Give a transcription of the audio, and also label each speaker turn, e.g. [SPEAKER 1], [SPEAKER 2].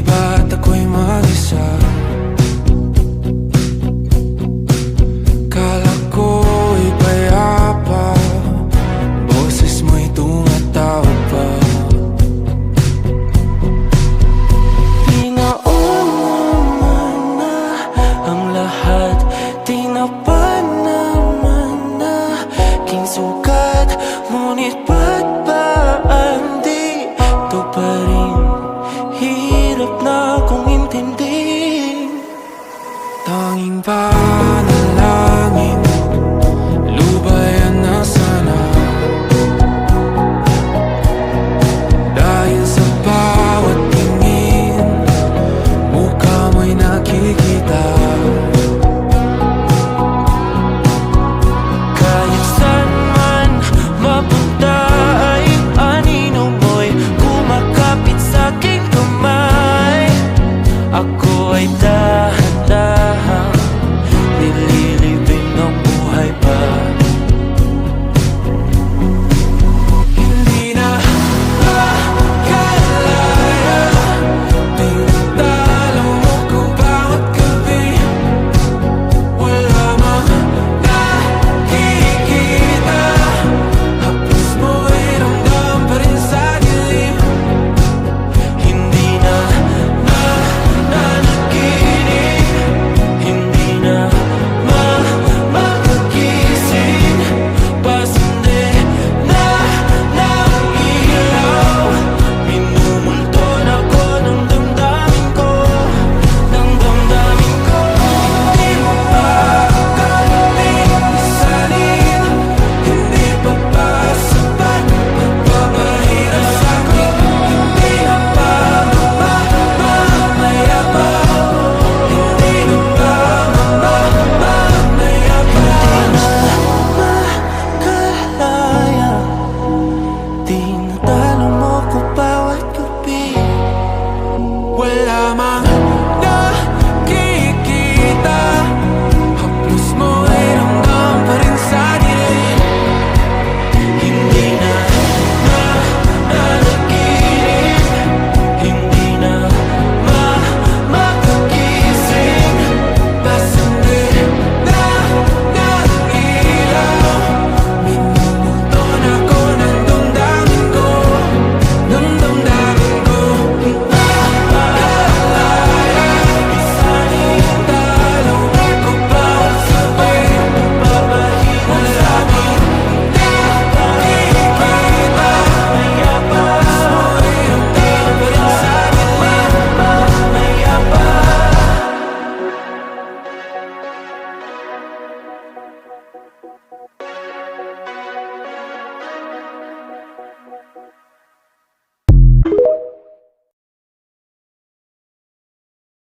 [SPEAKER 1] ba't ako'y mag-isa? Kala ko'y payapa, boses mo'y tumatawag pa. Pinauna na ang lahat, tinapan naman na aking sukat. Ngunit ba't ba di ito pa rin? Hirap na akong intindihin. Tanging panalangin, lubayan na sana. Dahil sa bawat tingin, mukha mo'y nakikita. Kahit saan man mapunta ay anino mo'y kumakapit sa'king kamay. Ako ay dahan-dahan nililibing ng buhay pa. Hindi na makalaya, tinatalo mo ko bawat gabi. Wala mang nakikita, hapos mo'y ramdam pa rin sa dilim. Hindi na nananaginip, hindi na makagising. Pasende na ng ilaw, minumulton ako ng damdamin ko, ng damdamin ko. Hindi mo pa kalinisanin, hindi pa ba sapat pagpapahirap sa'kin? Hindi na ba mamayabang? Hindi na ba mamayabang? Makalaya, tinatalo mo ko bawat gabi. Wala mang